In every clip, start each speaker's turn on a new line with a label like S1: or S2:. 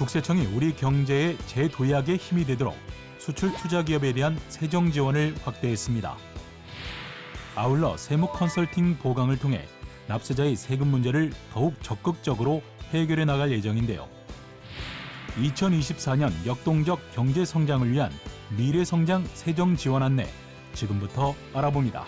S1: 국세청이 우리 경제의 재도약에 힘이 되도록 수출 투자 기업에 대한 세정 지원을 확대했습니다. 아울러 세무 컨설팅 보강을 통해 납세자의 세금 문제를 더욱 적극적으로 해결해 나갈 예정인데요. 2024년 역동적 경제 성장을 위한 미래성장 세정 지원 안내 지금부터 알아봅니다.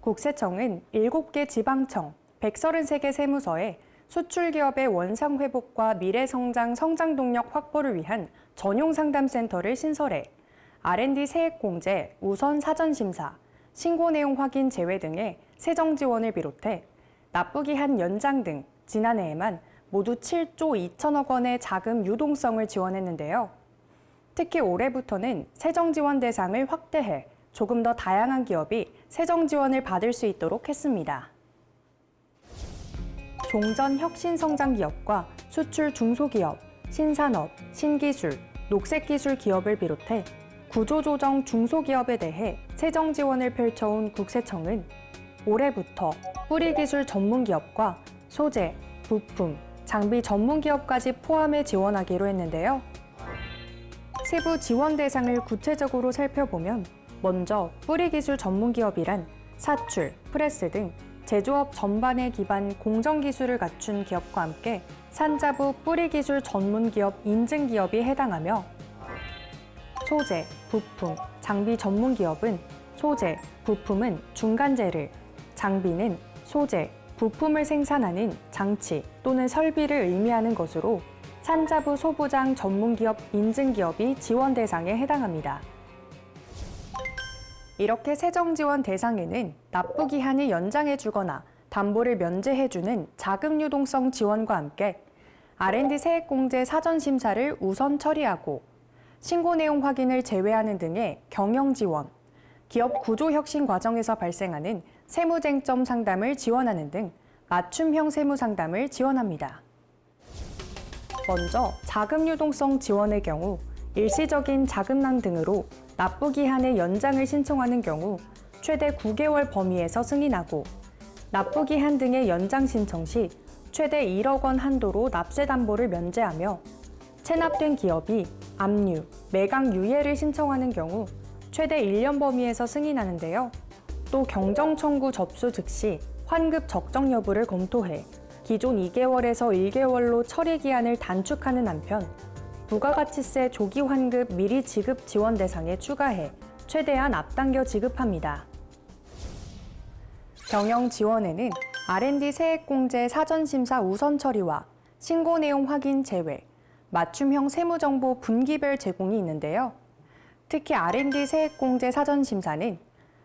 S2: 국세청은 7개 지방청, 133개 세무서에 수출기업의 원상회복과 미래성장 성장 동력 확보를 위한 전용 상담센터를 신설해 R&D 세액공제, 우선 사전심사, 신고 내용 확인 제외 등의 세정 지원을 비롯해 납부기 한 연장 등 지난해에만 모두 7조 2천억 원의 자금 유동성을 지원했는데요. 특히 올해부터는 세정 지원 대상을 확대해 조금 더 다양한 기업이 세정 지원을 받을 수 있도록 했습니다. 종전 혁신성장 기업과 수출 중소기업, 신산업, 신기술, 녹색기술 기업을 비롯해 구조조정 중소기업에 대해 세정 지원을 펼쳐온 국세청은 올해부터 뿌리기술 전문기업과 소재, 부품, 장비 전문기업까지 포함해 지원하기로 했는데요. 세부 지원 대상을 구체적으로 살펴보면 먼저 뿌리기술 전문기업이란 사출, 프레스 등 제조업 전반에 기반 공정기술을 갖춘 기업과 함께 산자부 뿌리기술 전문기업 인증기업이 해당하며 소재, 부품, 장비 전문기업은 소재, 부품은 중간재를, 장비는 소재, 부품을 생산하는 장치 또는 설비를 의미하는 것으로 산자부 소부장 전문기업 인증기업이 지원 대상에 해당합니다. 이렇게 세정 지원 대상에는 납부 기한을 연장해 주거나 담보를 면제해 주는 자금 유동성 지원과 함께 R&D 세액공제 사전 심사를 우선 처리하고 신고 내용 확인을 제외하는 등의 경영 지원, 기업 구조 혁신 과정에서 발생하는 세무쟁점 상담을 지원하는 등 맞춤형 세무 상담을 지원합니다. 먼저 자금 유동성 지원의 경우 일시적인 자금난 등으로 납부 기한의 연장을 신청하는 경우 최대 9개월 범위에서 승인하고 납부 기한 등의 연장 신청 시 최대 1억 원 한도로 납세 담보를 면제하며 체납된 기업이 압류, 매각 유예를 신청하는 경우 최대 1년 범위에서 승인하는데요. 또 경정 청구 접수 즉시 환급 적정 여부를 검토해 기존 2개월에서 1개월로 처리 기한을 단축하는 한편 부가가치세 조기 환급 미리 지급 지원 대상에 추가해 최대한 앞당겨 지급합니다. 경영 지원에는 R&D 세액공제 사전심사 우선 처리와 신고 내용 확인 제외, 맞춤형 세무정보 분기별 제공이 있는데요. 특히 R&D 세액공제 사전심사는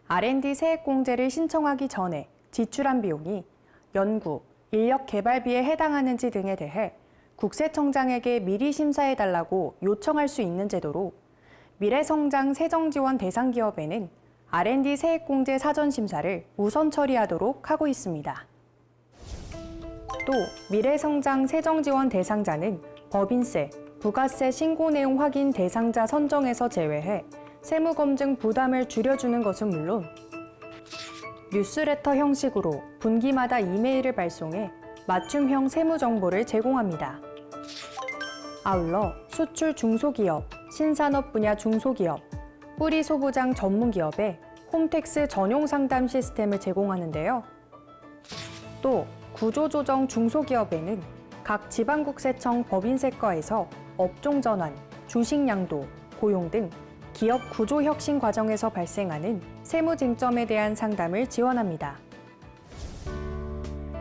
S2: R&D 세액공제를 신청하기 전에 지출한 비용이 연구, 인력 개발비에 해당하는지 등에 대해 국세청장에게 미리 심사해달라고 요청할 수 있는 제도로 미래성장 세정지원 대상 기업에는 R&D 세액공제 사전심사를 우선 처리하도록 하고 있습니다. 또 미래성장 세정지원 대상자는 법인세, 부가세 신고 내용 확인 대상자 선정에서 제외해 세무검증 부담을 줄여주는 것은 물론 뉴스레터 형식으로 분기마다 이메일을 발송해 맞춤형 세무 정보를 제공합니다. 아울러 수출 중소기업, 신산업 분야 중소기업, 뿌리 소부장 전문기업에 홈택스 전용 상담 시스템을 제공하는데요. 또 구조조정 중소기업에는 각 지방국세청 법인세과에서 업종 전환, 주식 양도, 고용 등 기업 구조 혁신 과정에서 발생하는 세무 쟁점에 대한 상담을 지원합니다.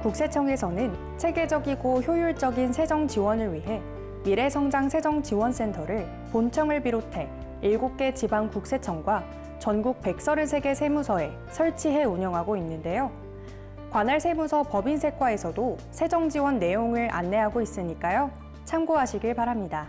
S2: 국세청에서는 체계적이고 효율적인 세정 지원을 위해 미래성장 세정지원센터를 본청을 비롯해 7개 지방 국세청과 전국 133개 세무서에 설치해 운영하고 있는데요. 관할 세무서 법인세과에서도 세정 지원 내용을 안내하고 있으니까요. 참고하시길 바랍니다.